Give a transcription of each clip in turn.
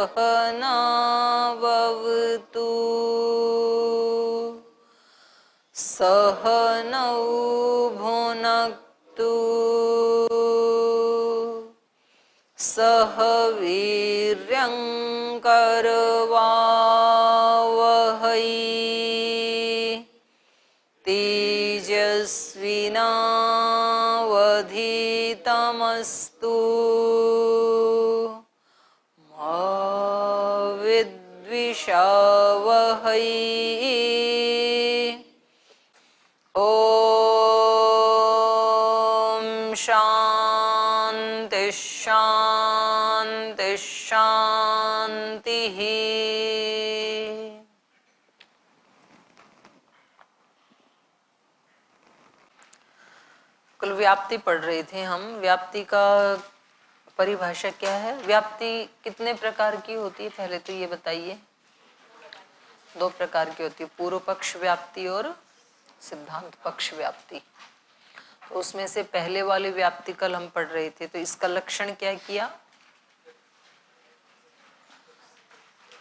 सहनाववतु सहनौ भुनक्तु सह वीर्यं करवावहै तेजस्विनावधीतमस्तु मा विद्विषावहै। ओम शांति शांति शांति। कल व्याप्ति पढ़ रहे थे हम। व्याप्ति का परिभाषा क्या है? व्याप्ति कितने प्रकार की होती है पहले तो ये बताइए। दो प्रकार की होती है, पूर्व पक्ष व्याप्ति और सिद्धांत पक्ष व्याप्ति। तो उसमें से पहले वाली व्याप्ति कल हम पढ़ रहे थे, तो इसका लक्षण क्या किया?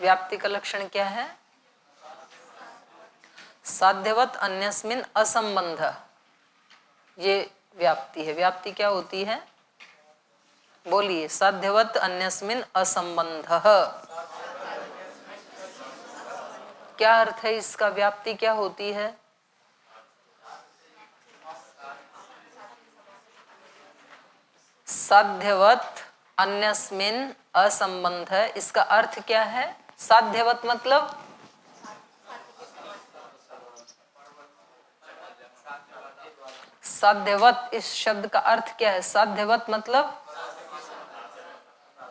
व्याप्ति का लक्षण क्या है? साध्यवत अन्यस्मिन असंबंध, ये व्याप्ति है। व्याप्ति क्या होती है? बोलिए। साध्यवत अन्यस्मिन असंबंध। क्या अर्थ है इसका? व्याप्ति क्या होती है? साध्यवत अन्यस्मिन असंबंध, इसका अर्थ क्या है? साध्यवत मतलब साध्यवत, इस शब्द का अर्थ क्या है? साध्यवत मतलब,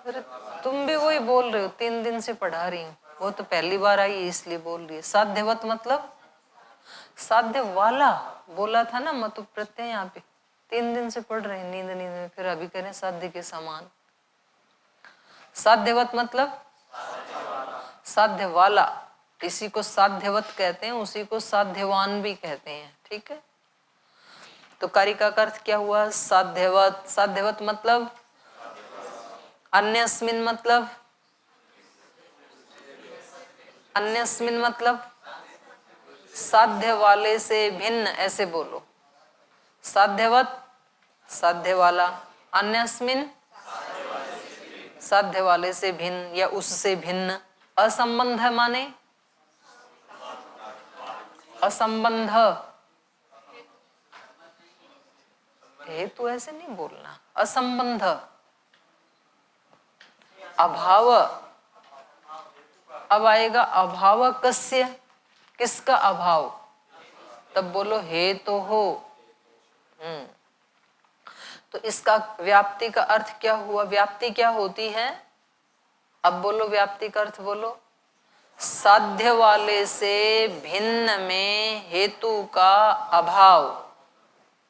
अरे तुम भी वही बोल रहे हो, 3 दिन से पढ़ा रही हूँ। वो तो पहली बार आई इसलिए बोल रही है। साध्यवत मतलब साध्य वाला बोला था ना, मत प्रत्यय यहाँ पे। 3 दिन से पढ़ रहे हैं नींद नींद में, फिर अभी करें साध्य के समान। साध्यवत मतलब साध्य वाला, इसी को साध्यवत कहते हैं, उसी को साध्यवान भी कहते हैं। ठीक है, तो कारिका का अर्थ क्या हुआ? साध्यवत। साध्यवत मतलब अन्यस्मिन मतलब, अन्यस्मिन मतलब साध्य वाले से भिन्न, ऐसे बोलो। साध्यवत साध्य वाला, अन्यस्मिन साध्य वाले से भिन्न या उससे भिन्न। असंबंध माने असंबंध, हेतु ऐसे नहीं बोलना। असंबंध, अभाव। अब आएगा अभाव कस्य, किसका अभाव? तब बोलो हेतु हो। तो इसका व्याप्ति का अर्थ क्या हुआ? व्याप्ति क्या होती है? अब बोलो व्याप्ति का अर्थ बोलो। साध्य वाले से भिन्न में हेतु का अभाव।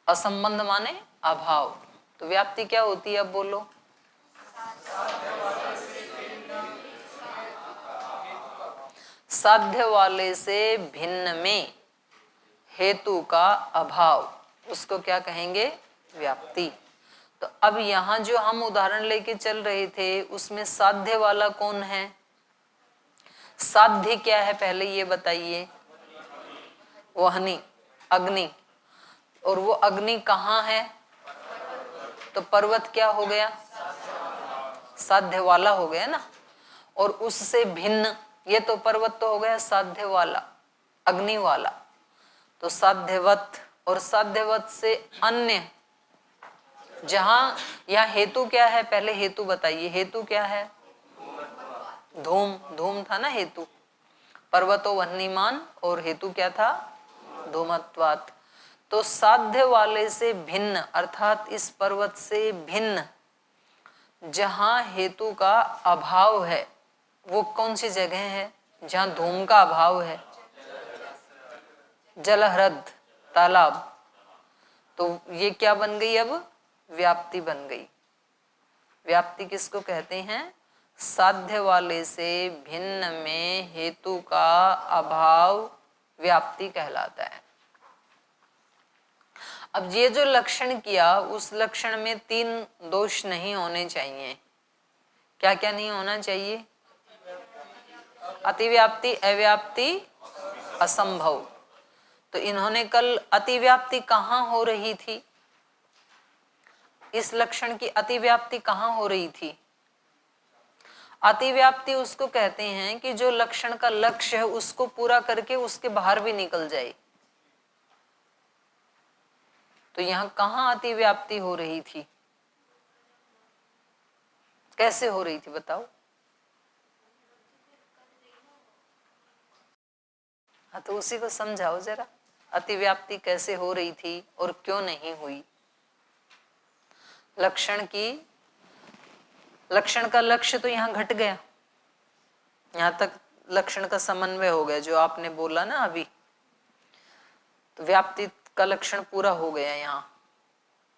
असंबंध माने अभाव। तो व्याप्ति क्या होती है? अब बोलो। साध्य वाले से भिन्न में हेतु का अभाव, उसको क्या कहेंगे? व्याप्ति। तो अब यहाँ जो हम उदाहरण लेके चल रहे थे, उसमें साध्य वाला कौन है? साध्य क्या है पहले ये बताइए। वहनी, अग्नि। और वो अग्नि कहाँ है? तो पर्वत क्या हो गया? साध्य वाला हो गया ना। और उससे भिन्न, ये तो पर्वत तो हो गया साध्य वाला, अग्नि वाला। तो साध्यवत और साध्यवत से अन्य, जहां यह हेतु क्या है? पहले हेतु बताइए। हेतु क्या है? धूम। धूम था ना हेतु। पर्वतो वह्निमान, और हेतु क्या था? धूमत्वात्। तो साध्य वाले से भिन्न, अर्थात इस पर्वत से भिन्न जहां हेतु का अभाव है, वो कौन सी जगह है? जहां धूम का अभाव है। जलहृद, तालाब। तो ये क्या बन गई? अब व्याप्ति बन गई। व्याप्ति किसको कहते हैं? साध्य वाले से भिन्न में हेतु का अभाव व्याप्ति कहलाता है। अब ये जो लक्षण किया, उस लक्षण में 3 दोष नहीं होने चाहिए। क्या क्या नहीं होना चाहिए? अतिव्याप्ति, अव्याप्ति, असंभव। तो इन्होंने कल अतिव्याप्ति कहाँ हो रही थी, इस लक्षण की अतिव्याप्ति कहाँ हो रही थी? अतिव्याप्ति उसको कहते हैं कि जो लक्षण का लक्ष्य है उसको पूरा करके उसके बाहर भी निकल जाए। तो यहाँ कहाँ अतिव्याप्ति हो रही थी, कैसे हो रही थी बताओ? हाँ तो उसी को समझाओ जरा, अतिव्याप्ति कैसे हो रही थी और क्यों नहीं हुई? लक्षण की, लक्षण का लक्ष्य तो यहाँ घट गया, यहाँ तक लक्षण का समन्वय हो गया जो आपने बोला ना अभी, तो व्याप्ति का लक्षण पूरा हो गया यहाँ।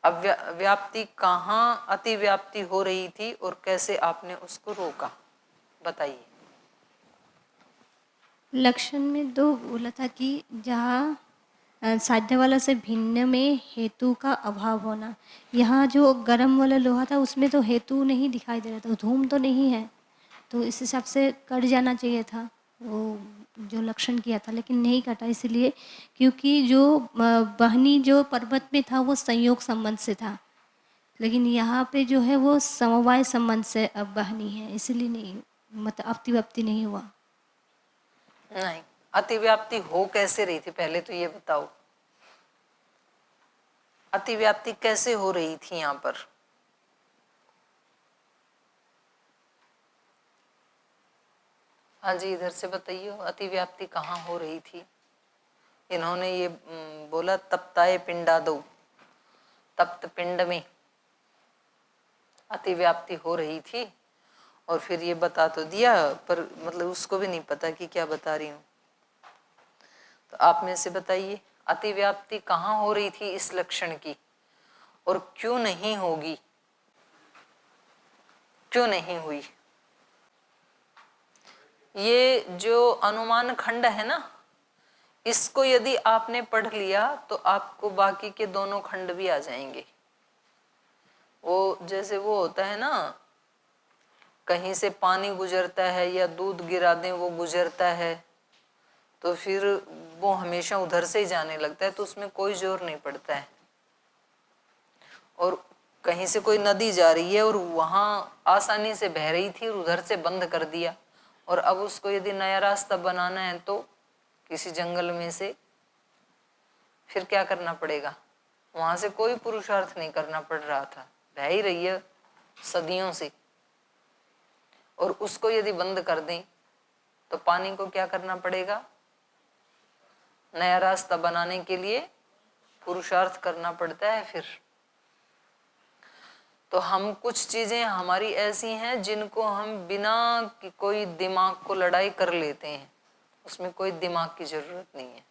अब व्याप्ति कहाँ अतिव्याप्ति हो रही थी और कैसे आपने उसको रोका, बताइए। लक्षण में दो बोला था कि जहाँ साध्य वाला से भिन्न में हेतु का अभाव होना, यहाँ जो गर्म वाला लोहा था उसमें तो हेतु नहीं दिखाई दे रहा था, धूम तो नहीं है, तो इस हिसाब से कट जाना चाहिए था वो जो लक्षण किया था, लेकिन नहीं कटा इसलिए क्योंकि जो बहनी जो पर्वत में था वो संयोग संबंध से था, लेकिन यहाँ पे जो है वो समवाय संबंध से अब बहनी है, इसलिए नहीं, मतलब अतिव्याप्ति नहीं हुआ। नहीं, अतिव्याप्ति हो कैसे रही थी पहले तो ये बताओ, अतिव्याप्ति कैसे हो रही थी यहाँ पर? हाँ जी इधर से बताइए, अतिव्याप्ति कहाँ हो रही थी? इन्होंने ये बोला तप्ताए पिंडा दो, तप्त पिंड में अतिव्याप्ति हो रही थी, और फिर ये बता तो दिया पर मतलब उसको भी नहीं पता कि क्या बता रही हूँ। तो आप में से बताइए अतिव्याप्ति कहाँ हो रही थी इस लक्षण की और क्यों नहीं होगी, क्यों नहीं हुई? ये जो अनुमान खंड है ना, इसको यदि आपने पढ़ लिया तो आपको बाकी के दोनों खंड भी आ जाएंगे। वो जैसे वो होता है ना, कहीं से पानी गुजरता है या दूध गिरा दें वो गुजरता है, तो फिर वो हमेशा उधर से ही जाने लगता है, तो उसमें कोई जोर नहीं पड़ता है। और कहीं से कोई नदी जा रही है और वहां आसानी से बह रही थी और उधर से बंद कर दिया, और अब उसको यदि नया रास्ता बनाना है तो किसी जंगल में से फिर क्या करना पड़ेगा? वहां से कोई पुरुषार्थ नहीं करना पड़ रहा था, बह ही रही है सदियों से, और उसको यदि बंद कर दें तो पानी को क्या करना पड़ेगा? नया रास्ता बनाने के लिए पुरुषार्थ करना पड़ता है। फिर तो हम कुछ चीजें हमारी ऐसी हैं जिनको हम बिना कोई दिमाग को लड़ाई कर लेते हैं, उसमें कोई दिमाग की जरूरत नहीं है।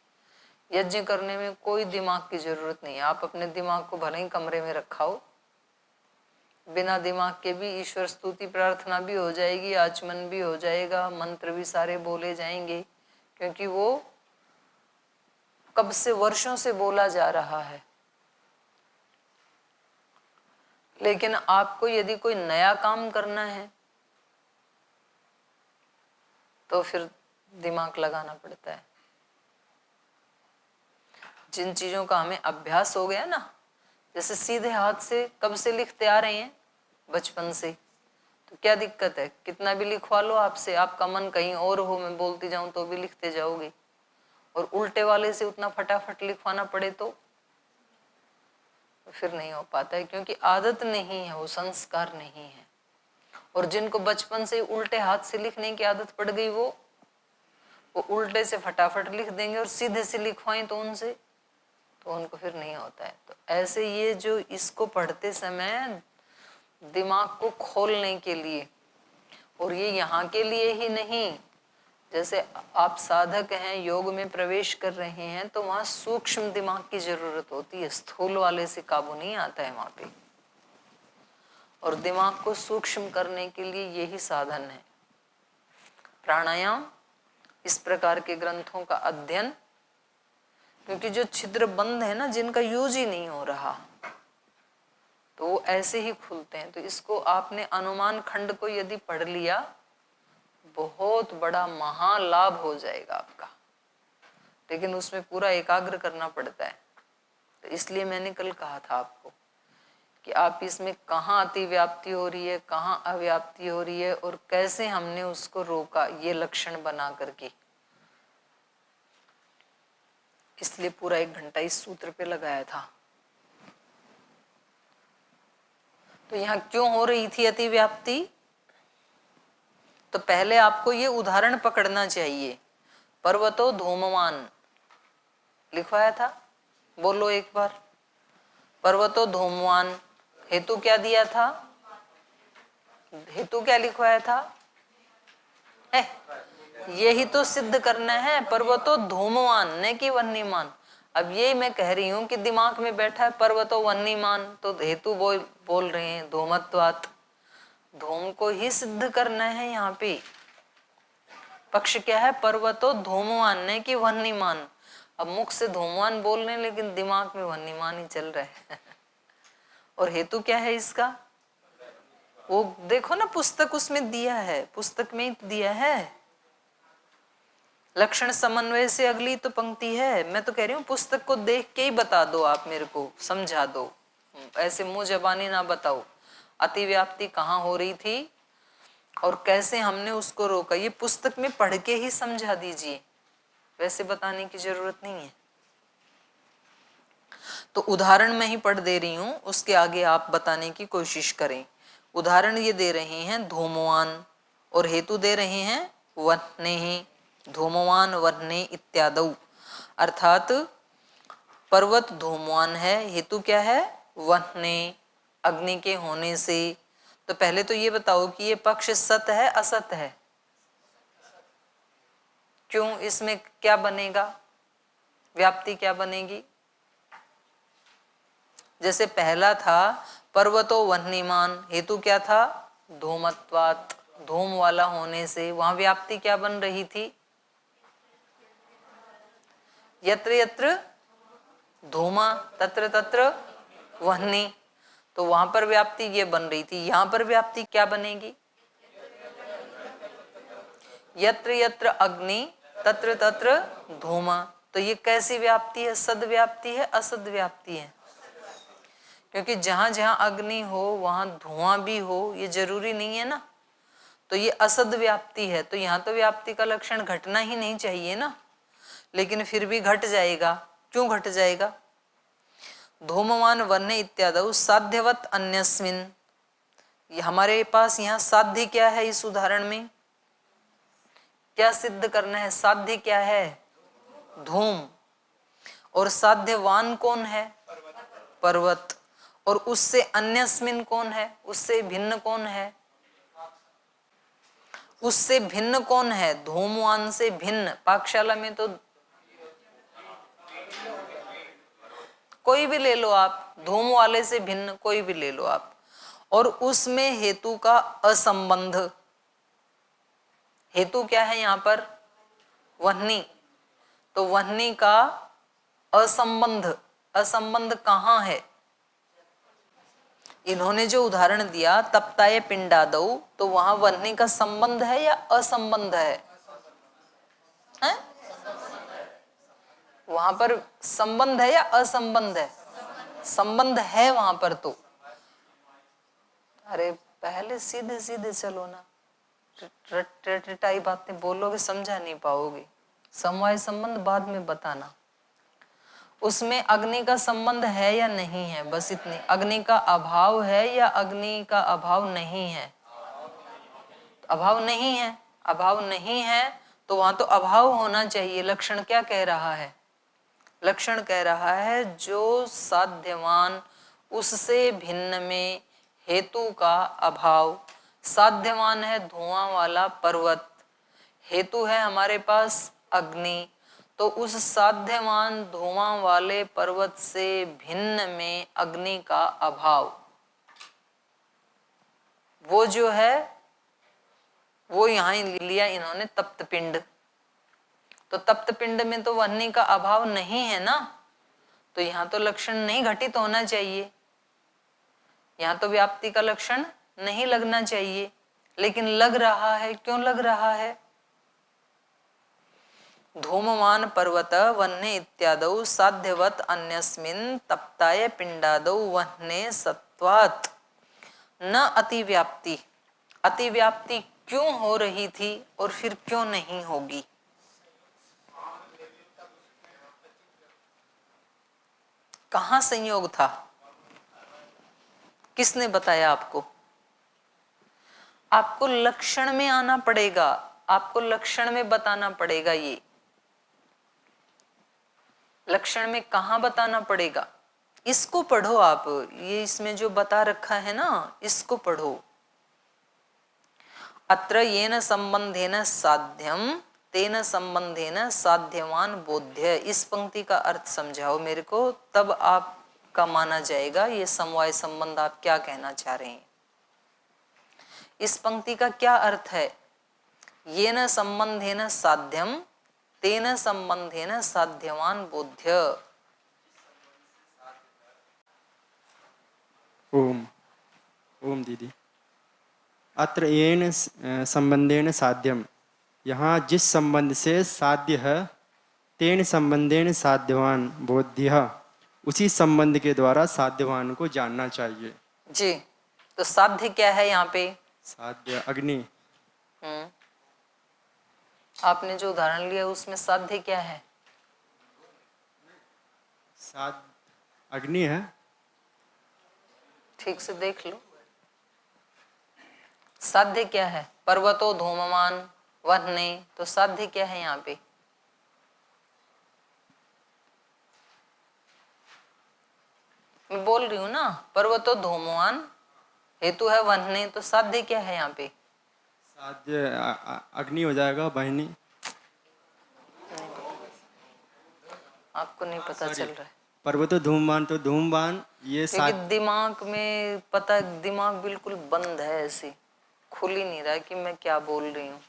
यज्ञ करने में कोई दिमाग की जरूरत नहीं है, आप अपने दिमाग को भले ही कमरे में रखाओ, बिना दिमाग के भी ईश्वर स्तुति प्रार्थना भी हो जाएगी, आचमन भी हो जाएगा, मंत्र भी सारे बोले जाएंगे, क्योंकि वो कब से वर्षों से बोला जा रहा है। लेकिन आपको यदि कोई नया काम करना है तो फिर दिमाग लगाना पड़ता है। जिन चीजों का हमें अभ्यास हो गया ना, जैसे सीधे हाथ से कब से लिखते आ रहे हैं, बचपन से, तो क्या दिक्कत है? कितना भी लिखवा लो आपसे, आपका मन कहीं और हो, मैं बोलती जाऊं तो भी लिखते जाओगे। और उल्टे वाले से उतना फटाफट लिखवाना पड़े तो फिर नहीं हो पाता है, क्योंकि आदत नहीं है, वो संस्कार नहीं है। और जिनको बचपन से उल्टे हाथ से लिखने की आदत पड़ गई वो उल्टे से फटाफट लिख देंगे, और सीधे से लिखवाएं तो उनसे तो उनको फिर नहीं होता है। तो ऐसे ये जो इसको पढ़ते समय दिमाग को खोलने के लिए, और ये यहाँ के लिए ही नहीं, जैसे आप साधक हैं, योग में प्रवेश कर रहे हैं, तो वहाँ सूक्ष्म दिमाग की जरूरत होती है, स्थूल वाले से काबू नहीं आता है वहाँ पे। और दिमाग को सूक्ष्म करने के लिए यही साधन है, प्राणायाम, इस प्रकार के ग्रंथों का अध्ययन। क्योंकि जो छिद्र बंद है ना, जिनका यूज ही नहीं हो रहा, तो वो ऐसे ही खुलते हैं। तो इसको आपने अनुमान खंड को यदि पढ़ लिया बहुत बड़ा महालाभ हो जाएगा आपका, लेकिन उसमें पूरा एकाग्र करना पड़ता है। तो इसलिए मैंने कल कहा था आपको कि आप इसमें कहाँ अतिव्याप्ति हो रही है, कहाँ अव्याप्ति हो रही है, और कैसे हमने उसको रोका, ये लक्षण बना करके। इसलिए पूरा 1 घंटा इस सूत्र पे लगाया था। तो यहाँ क्यों हो रही थी अतिव्याप्ति? तो पहले आपको ये उदाहरण पकड़ना चाहिए। पर्वतो धूमवान लिखवाया था, बोलो एक बार। पर्वतो धूमवान, हेतु क्या दिया था? हेतु क्या लिखवाया था? यही तो सिद्ध करना है, पर्वतो धूमवान न कि वन्यमान। अब यही मैं कह रही हूं कि दिमाग में बैठा है पर्वतो वन्यमान, तो हेतु बोल रहे हैं धूमत्वात्, धूम को ही सिद्ध करना है। यहाँ पे पक्ष क्या है? पर्वतो धूमवान न कि वन्यमान। अब मुख से धूमवान बोल रहे हैं, लेकिन दिमाग में वन्यमान ही चल रहा है। और हेतु क्या है इसका? वो देखो ना, पुस्तक उसमें दिया है, पुस्तक में दिया है। लक्षण समन्वय से अगली तो पंक्ति है। मैं तो कह रही हूँ पुस्तक को देख के ही बता दो, आप मेरे को समझा दो, ऐसे मुंह जबानी ना बताओ। अतिव्याप्ति कहाँ हो रही थी और कैसे हमने उसको रोका, ये पुस्तक में पढ़ के ही समझा दीजिए, वैसे बताने की जरूरत नहीं है। तो उदाहरण मैं ही पढ़ दे रही हूं, उसके आगे आप बताने की कोशिश करें। उदाहरण ये दे रहे हैं धूमवान, और हेतु दे रहे हैं वह्नेहि, धूमवान वह्ने इत्यादि। अर्थात पर्वत धूमवान है, हेतु क्या है? वह्ने, अग्नि के होने से। तो पहले तो ये बताओ कि ये पक्ष सत है असत है? क्यों? इसमें क्या बनेगा? व्याप्ति क्या बनेगी? जैसे पहला था पर्वतो वह्निमान, हेतु क्या था? धूमत्वात्, धूम वाला होने से। वहां व्याप्ति क्या बन रही थी? यत्र यत्र धूमा तत्र तत्र वह्नि, तो वहां पर व्याप्ति ये बन रही थी। यहां पर व्याप्ति क्या बनेगी? यत्र यत्र अग्नि तत्र तत्र धूमा। तो ये कैसी व्याप्ति है? सद व्याप्ति है असद व्याप्ति है? क्योंकि जहां जहां अग्नि हो वहां धुआं भी हो, ये जरूरी नहीं है ना। तो ये असद व्याप्ति है, तो यहाँ तो व्याप्ति का लक्षण घटना ही नहीं चाहिए ना, लेकिन फिर भी घट जाएगा। क्यों घट जाएगा? धूमवान वन्य इत्यादि साध्यवत अन्यस्मिन, हमारे पास यहाँ साध्य क्या है? इस उदाहरण में क्या सिद्ध करना है? साध्य क्या है? धूम। और साध्यवान कौन है? पर्वत। और उससे अन्यस्मिन कौन है? उससे भिन्न कौन है? उससे भिन्न कौन है? धूमवान से भिन्न। पाकशाला में तो कोई भी ले लो आप, धूम वाले से भिन्न कोई भी ले लो आप। और उसमें हेतु का असंबंध। हेतु क्या है यहाँ पर? वह्नि। तो वह्नि का असंबंध, असंबंध कहाँ है? इन्होंने जो उदाहरण दिया तप्ताय पिंडादौ, तो वहां वह्नि का संबंध है या असंबंध है? वहां पर संबंध है या असंबंध है? संबंध है वहां पर। तो अरे पहले सीधे सीधे चलो ना, रटाई बातें बोलोगे समझा नहीं पाओगे। समवाय संबंध बाद में बताना। उसमें अग्नि का संबंध है या नहीं है, बस इतनी। अग्नि का अभाव है या अग्नि का अभाव नहीं है? अभाव नहीं है। अभाव नहीं है तो वहां तो अभाव होना चाहिए। लक्षण क्या कह रहा है? लक्षण कह रहा है जो साध्यवान उससे भिन्न में हेतु का अभाव। साध्यवान है धुआं वाला पर्वत, हेतु है हमारे पास अग्नि। तो उस साध्यवान धुआं वाले पर्वत से भिन्न में अग्नि का अभाव, वो जो है वो यहां लिया इन्होंने तप्त पिंड। तो तप्त पिंड में तो वह्नि का अभाव नहीं है ना, तो यहाँ तो लक्षण नहीं घटित होना चाहिए, यहाँ तो व्याप्ति का लक्षण नहीं लगना चाहिए। लेकिन लग रहा है, क्यों लग रहा है? धूमवान पर्वत वह्ने इत्यादौ साध्यवत अन्यस्मिन् तप्ताय पिंडादौ वह्ने सत्वात् न अतिव्याप्ति। अतिव्याप्ति क्यों हो रही थी और फिर क्यों नहीं होगी? कहाँ संयोग था? किसने बताया आपको? आपको लक्षण में आना पड़ेगा, आपको लक्षण में बताना पड़ेगा। ये लक्षण में कहाँ बताना पड़ेगा? इसको पढ़ो आप, ये इसमें जो बता रखा है ना, इसको पढ़ो। अत्र येन संबंधेन साध्यम तेन संबंधेन साध्यवान बोध्य। इस पंक्ति का अर्थ समझाओ मेरे को, तब आपका माना जाएगा ये समवाय संबंध आप क्या कहना चाह रहे हैं। इस पंक्ति का क्या अर्थ है? येन संबंधेन साध्यम तेन संबंधेन साध्यवान बोध्य। ओम ओम दीदी। अत्र येन संबंधेन साध्यम, यहाँ जिस संबंध से साध्य है, तेन संबंधेन साध्यवान बोध्य, उसी संबंध के द्वारा साध्यवान को जानना चाहिए। जी, तो साध्य क्या है यहाँ पे? साध्य अग्नि। आपने जो उदाहरण लिया उसमें साध्य क्या है? साध्य अग्नि है। ठीक से देख लो, साध्य क्या है? पर्वतो धूममान वह्ने, तो साध्य क्या है यहाँ पे? मैं बोल रही हूँ ना, पर्वतो धूमवान, हेतु है वह्ने, तो साध्य क्या है यहाँ पे? साध्य अग्नि हो जाएगा, बहिनी। आपको नहीं पता चल रहा है पर्वतो धूमवान, तो धूमवान ये क्योंकि दिमाग में पता, दिमाग बिल्कुल बंद है, ऐसे खुल ही नहीं रहा कि मैं क्या बोल रही हूँ।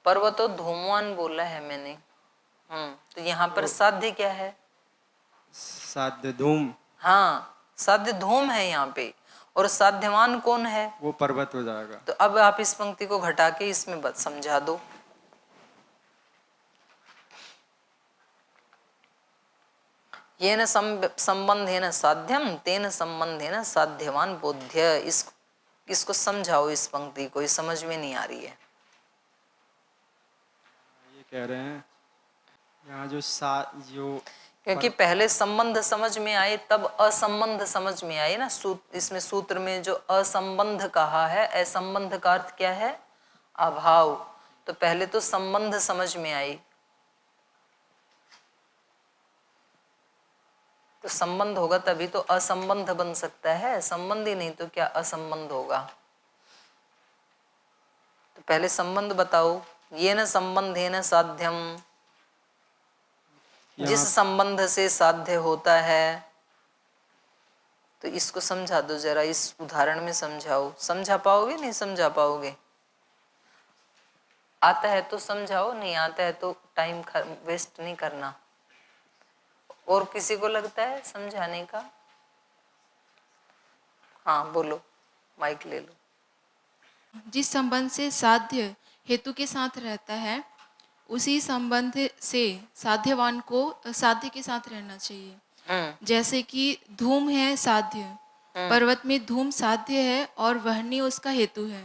पर्वतो धूमवान बोला है मैंने। तो यहाँ पर साध्य क्या है? साध्य धूम। हाँ, साध्य धूम है यहाँ पे, और साध्यवान कौन है? वो पर्वत हो जाएगा। तो अब आप इस पंक्ति को घटा के इसमें बस समझा दो। येन संबंधेन साध्यम तेन संबंधेन साध्यवान बोध्य। इसको समझाओ, इस पंक्ति को, ये समझ में नहीं आ रही है। ये कह रहे हैं यहाँ जो क्योंकि पहले संबंध समझ में आए तब असंबंध समझ में आए ना। इसमें सूत्र में जो असंबंध कहा है, असंबंध का अर्थ क्या है? अभाव। तो पहले तो संबंध समझ में आए, तो संबंध होगा तभी तो असंबंध बन सकता है। संबंध ही नहीं तो क्या असंबंध होगा? तो पहले संबंध बताओ। येन संबंधेन साध्यम, जिस संबंध से साध्य होता है। तो इसको समझा दो जरा, इस उदाहरण में समझाओ। समझा पाओगे? नहीं समझा पाओगे? आता है तो समझाओ, नहीं आता है तो टाइम वेस्ट नहीं करना। और किसी को लगता है समझाने का? हाँ बोलो, माइक ले लो। जिस संबंध से साध्य हेतु के साथ रहता है, उसी संबंध से साध्यवान को साध्य के साथ रहना चाहिए। जैसे कि धूम है साध्य, पर्वत में धूम साध्य है और वह्नि उसका हेतु है।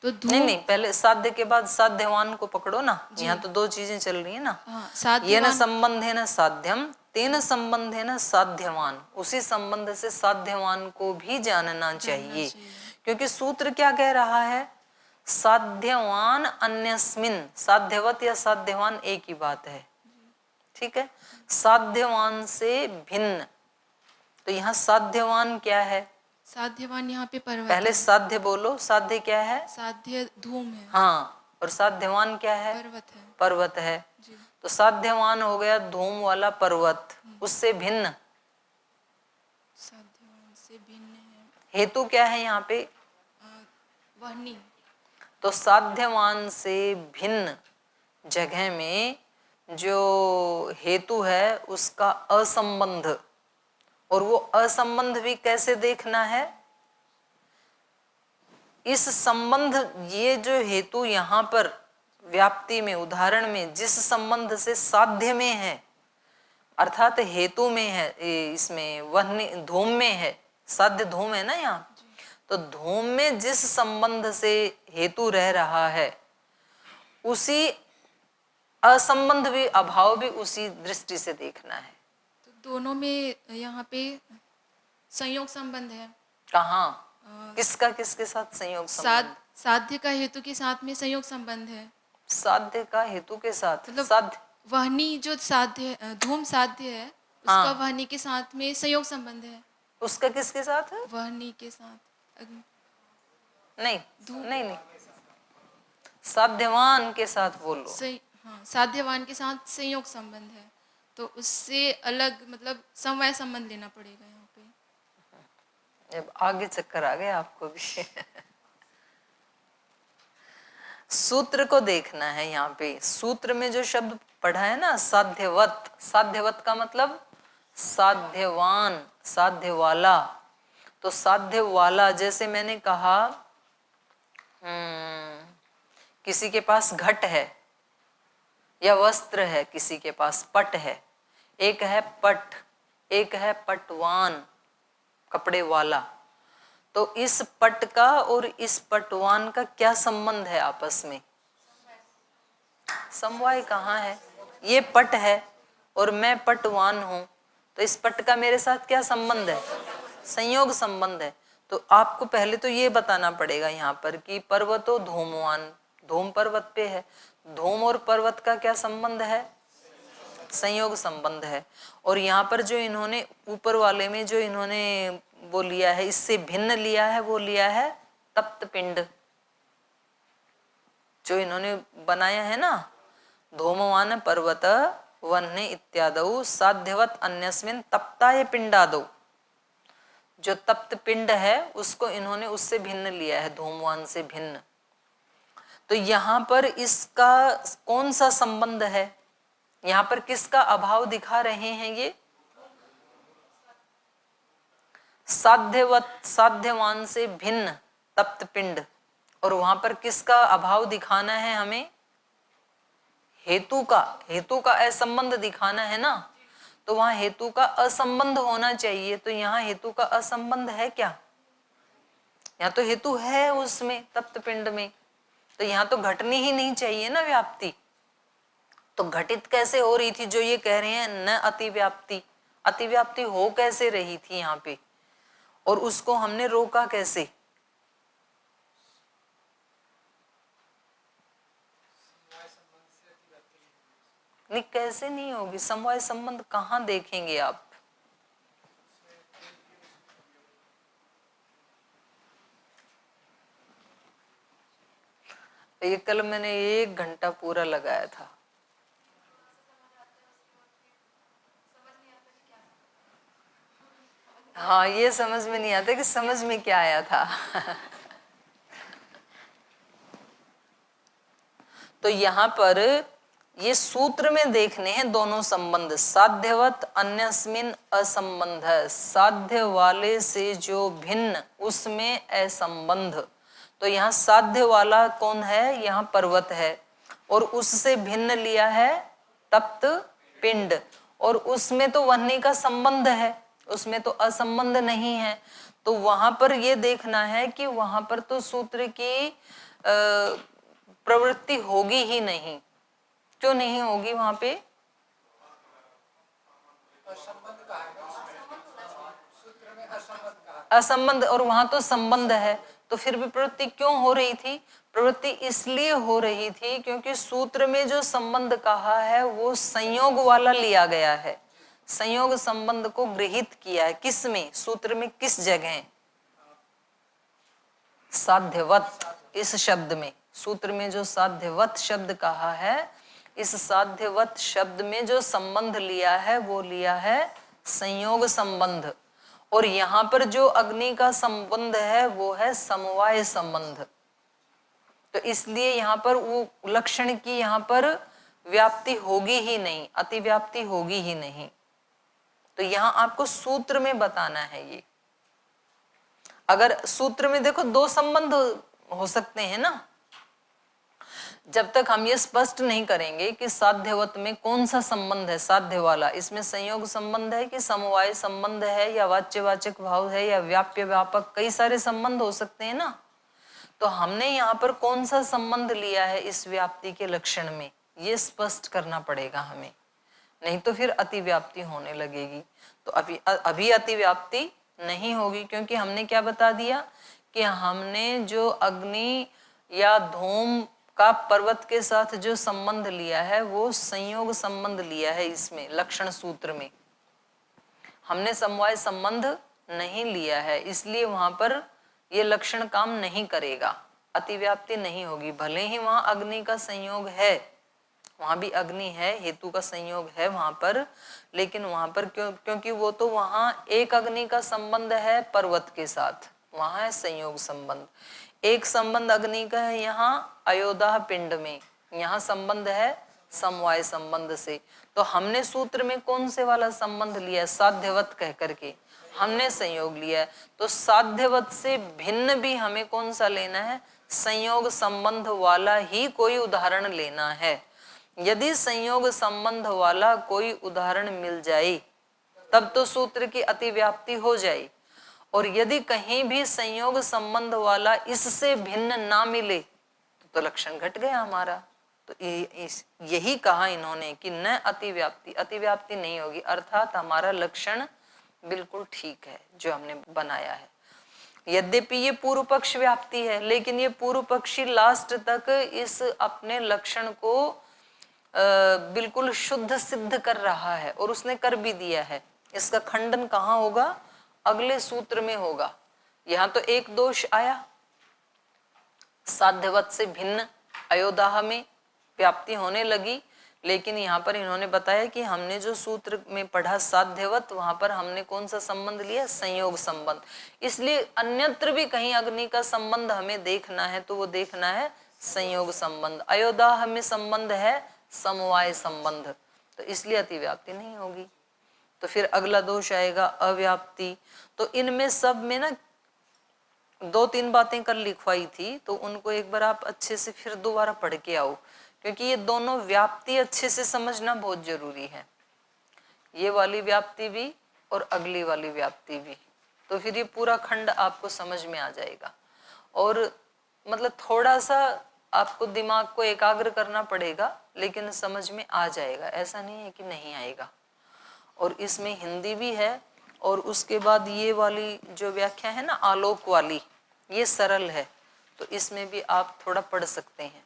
तो धूम नहीं, पहले साध्य के बाद साध्यवान को पकड़ो ना। यहाँ तो दो चीजें चल रही है ना। ये न संबंधेन साध्यम तेन संबंधेन साध्यवान, उसी संबंध से साध्यवान को भी जानना चाहिए। क्योंकि सूत्र क्या कह रहा है? साध्यवान अन्यस्मिन। साध्यवत या साध्यवान एक ही बात है, ठीक है। साध्यवान से भिन्न, तो यहाँ साध्यवान क्या है? साध्यवान यहाँ पे पर्वत पहले है। साध्य बोलो। साध्य क्या है? साध्य धूम है। हाँ, और साध्यवान क्या है? पर्वत है। पर्वत है। जी। तो साध्यवान हो गया धूम वाला पर्वत, उससे भिन्न। साध्यवान से भिन्न है हेतु क्या है यहाँ पे? वह्नि। तो साध्यवान से भिन्न जगह में जो हेतु है उसका असंबंध, और वो असंबंध भी कैसे देखना है? इस संबंध, ये जो हेतु यहाँ पर व्याप्ति में, उदाहरण में जिस संबंध से साध्य में है, अर्थात हेतु में है, इसमें वह्नि धूम में है, साध्य धूम है ना यहाँ, तो धूम में जिस संबंध से हेतु रह रहा है, उसी असंबंध भी, अभाव भी उसी दृष्टि से देखना है। तो दोनों में यहाँ पे संयोग संबंध है। कहाँ, किसका किसके साथ संयोग संबंध? साध्य का हेतु के साथ में संयोग संबंध है। साध्य का हेतु के साथ, मतलब साध्य वहनी जो साध्य, धूम साध्य है, उसका हाँ। वहनी के साथ में संयोग संबंध है। उसका किसके साथ है? वहनी के साथ नहीं नहीं नहीं, साध्यवान के साथ बोलो। हाँ, साध्यवान के साथ संयोग संबंध है, तो उससे अलग मतलब समवाय संबंध लेना पड़ेगा यहाँ पे। अब आगे चक्कर आ गया आपको भी। सूत्र को देखना है यहाँ पे। सूत्र में जो शब्द पढ़ा है ना, साध्यवत, साध्यवत का मतलब साध्यवान, साध्य वाला। तो साध्य वाला, जैसे मैंने कहा किसी के पास घट है या वस्त्र है, किसी के पास पट है, एक है पट, एक है पटवान, कपड़े वाला। तो इस पट का और इस पटवान का क्या संबंध है आपस में? समवाय कहाँ है? ये पट है और मैं पटवान हूं, तो इस पट का मेरे साथ क्या संबंध है? संयोग संबंध है। तो आपको पहले तो ये बताना पड़ेगा यहाँ पर कि पर्वतो धूमवान, धूम पर्वत पे है, धूम और पर्वत का क्या संबंध है? संयोग संबंध है। और यहाँ पर जो इन्होंने ऊपर वाले में जो इन्होंने वो लिया है, इससे भिन्न लिया है, वो लिया है तप्त पिंड, जो इन्होंने बनाया है ना, धूमवान पर्वत वह्नि इत्यादौ साध्यवत अन्यस्मिन् तप्ताय पिंडादौ। जो तप्त पिंड है उसको इन्होंने उससे भिन्न लिया है, धूमवान से भिन्न। तो यहाँ पर इसका कौन सा संबंध है? यहाँ पर किसका अभाव दिखा रहे हैं ये? साध्यवत, साध्यवान से भिन्न तप्त पिंड। और वहां पर किसका अभाव दिखाना है हमें? हेतु का, हेतु का असंबंध दिखाना है ना, तो वहां हेतु का असंबंध होना चाहिए। तो यहाँ हेतु का असंबंध है क्या? यहाँ तो हेतु है उसमें, तप्त पिंड में, तो यहाँ तो घटनी ही नहीं चाहिए ना व्याप्ति। तो घटित कैसे हो रही थी? जो ये कह रहे हैं न अतिव्याप्ति, अतिव्याप्ति हो कैसे रही थी यहाँ पे, और उसको हमने रोका कैसे? नहीं, कैसे नहीं होगी? समवाय संबंध कहाँ देखेंगे आप? ये कल मैंने 1 घंटा पूरा लगाया था। हाँ, ये समझ में नहीं आता कि समझ में क्या आया था। तो यहाँ पर ये सूत्र में देखने हैं दोनों संबंध, साध्यवत अन्यस्मिन असंबंध, साध्य वाले से जो भिन्न उसमें असंबंध। तो यहाँ साध्य वाला कौन है? यहाँ पर्वत है, और उससे भिन्न लिया है तप्त पिंड, और उसमें तो वह्नि का संबंध है, उसमें तो असंबंध नहीं है। तो वहां पर ये देखना है कि वहां पर तो सूत्र की प्रवृत्ति होगी ही नहीं। क्यों नहीं होगी वहां पे? असंबंध, और वहां तो संबंध है, तो फिर भी प्रवृत्ति क्यों हो रही थी? प्रवृत्ति इसलिए हो रही थी क्योंकि सूत्र में जो संबंध कहा है वो संयोग वाला लिया गया है, संयोग संबंध को गृहीत किया है। किस में? सूत्र में किस जगह? साध्यवत, इस शब्द में, सूत्र में जो साध्यवत शब्द कहा है, इस साध्यवत शब्द में जो संबंध लिया है वो लिया है संयोग संबंध। और यहाँ पर जो अग्नि का संबंध है वो है समवाय संबंध। तो इसलिए यहाँ पर वो लक्षण की यहाँ पर व्याप्ति होगी ही नहीं, अतिव्याप्ति होगी ही नहीं। तो यहाँ आपको सूत्र में बताना है ये। अगर सूत्र में देखो दो संबंध हो सकते हैं ना। जब तक हम ये स्पष्ट नहीं करेंगे कि साध्यवत में कौन सा संबंध है साध्य वाला, इसमें संयोग संबंध है कि समवाय संबंध है या वाच्यवाचक भाव है या व्याप्य व्यापक, कई सारे संबंध हो सकते हैं ना। तो हमने यहाँ पर कौन सा संबंध लिया है इस व्याप्ति के लक्षण में, ये स्पष्ट करना पड़ेगा हमें, नहीं तो फिर अतिव्याप्ति होने लगेगी। तो अभी अतिव्याप्ति नहीं होगी, क्योंकि हमने क्या बता दिया कि हमने जो अग्नि या धूम का पर्वत के साथ जो संबंध लिया है वो संयोग संबंध लिया है। इसमें लक्षण सूत्र में हमने समवाय संबंध नहीं लिया है, इसलिए वहां पर ये लक्षण काम नहीं करेगा, अतिव्याप्ति नहीं होगी। भले ही वहां अग्नि का संयोग है, वहां भी अग्नि है, हेतु का संयोग है वहां पर, लेकिन वहां पर क्योंकि वो तो वहां एक अग्नि का संबंध है पर्वत के साथ, वहां है संयोग संबंध। एक संबंध अग्नि का है यहाँ अयोध्या पिंड में, यहाँ संबंध है समवाय संबंध से। तो हमने सूत्र में कौन से वाला संबंध लिया, साध्यवत कह करके हमने संयोग लिया है। तो साध्यवत से भिन्न भी हमें कौन सा लेना है, संयोग संबंध वाला ही कोई उदाहरण लेना है। यदि संयोग संबंध वाला कोई उदाहरण मिल जाए तब तो सूत्र की अतिव्याप्ति हो जाए, और यदि कहीं भी संयोग संबंध वाला इससे भिन्न ना मिले तो लक्षण घट गया हमारा। तो यही कहा इन्होंने कि न अतिव्याप्ति, अतिव्याप्ति नहीं होगी, अर्थात हमारा लक्षण बिल्कुल ठीक है जो हमने बनाया है। यद्यपि ये पूर्व पक्ष व्याप्ति है, लेकिन ये पूर्व पक्षी लास्ट तक इस अपने लक्षण को बिल्कुल शुद्ध सिद्ध कर रहा है, और उसने कर भी दिया है। इसका खंडन कहाँ होगा, अगले सूत्र में होगा। यहाँ तो एक दोष आया, साध्यवत से भिन्न अयोध्या में व्याप्ति होने लगी, लेकिन यहाँ पर इन्होंने बताया कि हमने जो सूत्र में पढ़ा साध्यवत, वहां पर हमने कौन सा संबंध लिया, संयोग संबंध। इसलिए अन्यत्र भी कहीं अग्नि का संबंध हमें देखना है तो वो देखना है संयोग संबंध। अयोध्या में संबंध है समवाय संबंध, तो इसलिए अतिव्याप्ति नहीं होगी। तो फिर अगला दोष आएगा अव्याप्ति। तो इनमें सब में ना 2-3 बातें कल लिखवाई थी, तो उनको एक बार आप अच्छे से फिर दोबारा पढ़ के आओ, क्योंकि ये दोनों व्याप्ति अच्छे से समझना बहुत जरूरी है, ये वाली व्याप्ति भी और अगली वाली व्याप्ति भी। तो फिर ये पूरा खंड आपको समझ में आ जाएगा, और मतलब थोड़ा सा आपको दिमाग को एकाग्र करना पड़ेगा, लेकिन समझ में आ जाएगा, ऐसा नहीं है कि नहीं आएगा। और इसमें हिंदी भी है, और उसके बाद ये वाली जो व्याख्या है ना आलोक वाली, ये सरल है, तो इसमें भी आप थोड़ा पढ़ सकते हैं।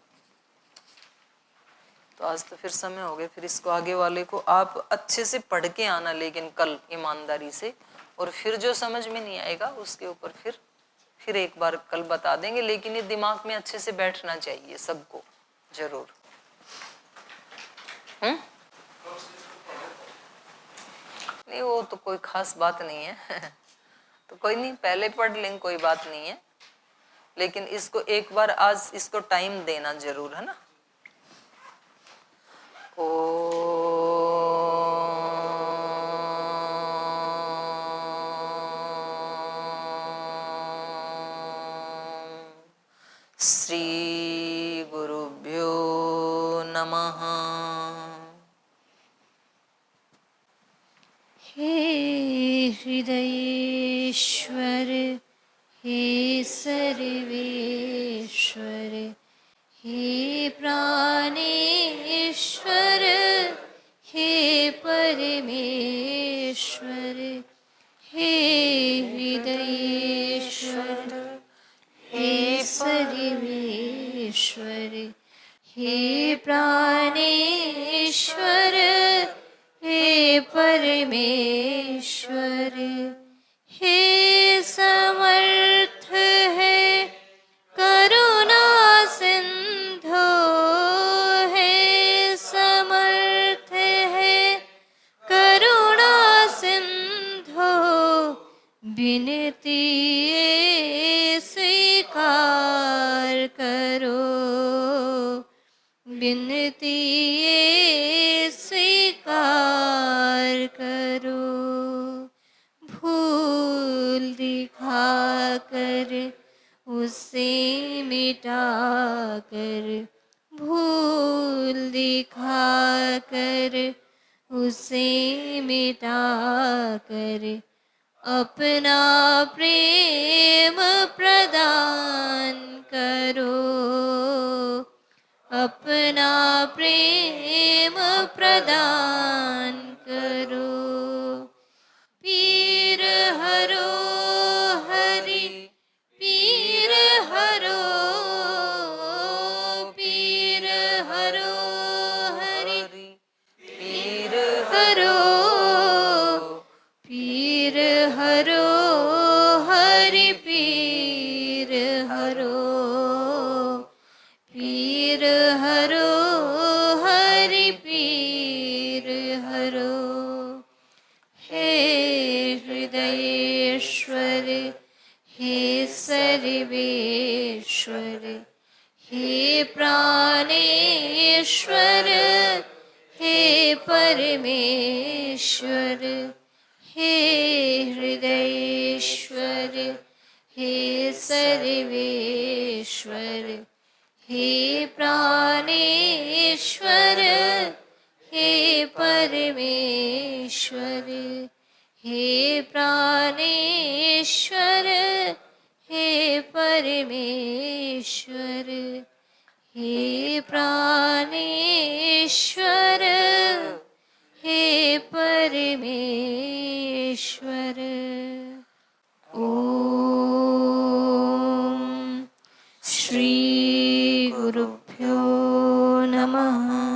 तो आज तो फिर समय हो गया, फिर इसको आगे वाले को आप अच्छे से पढ़ के आना, लेकिन कल ईमानदारी से, और फिर जो समझ में नहीं आएगा उसके ऊपर फिर एक बार कल बता देंगे, लेकिन ये दिमाग में अच्छे से बैठना चाहिए सबको जरूर। नहीं वो तो कोई खास बात नहीं है तो कोई नहीं, पहले पढ़ लेंगे, कोई बात नहीं है, लेकिन इसको एक बार आज इसको टाइम देना जरूर है ना। श्री गुरुभ्यो नमः। हे हृदयेश्वर, हे सर्वेश्वर, हे प्राणेश्वर, हे परमेश्वर, हे हृदयेश्वर, हे सर्वेश्वर, हे प्राणेश्वर, हे परमेश्वर, हे समर्थ है करुणा सिंधु, हे समर्थ है करुणा सिंधु, विनती स्वीकार करो, विनती स्वीकार करो। भूल दिखा कर उसे मिटा कर, भूल दिखा कर, उसे मिटा कर अपना प्रेम प्रदान करो, अपना प्रेम प्रदान करो। पीर हरो हरि, पीर हरो, पीर हरो हरि, पीर हरो, पीर हरो हरि, पीर हरो, पीर हरो हरि, पीर हरो। हे हृदयेश्वर, हे सर्वेश्वर, हे प्राणेश्वर, हे परमेश्वर, हे हृदयेश्वर, हे सर्वेश्वर, हे प्राणेश्वर, हे परमेश्वर, हे प्राणेश्वर, हे परमेश्वर, हे प्राणेश्वर, हे परमेश्वर। ओम श्री गुरुभ्यो नमः।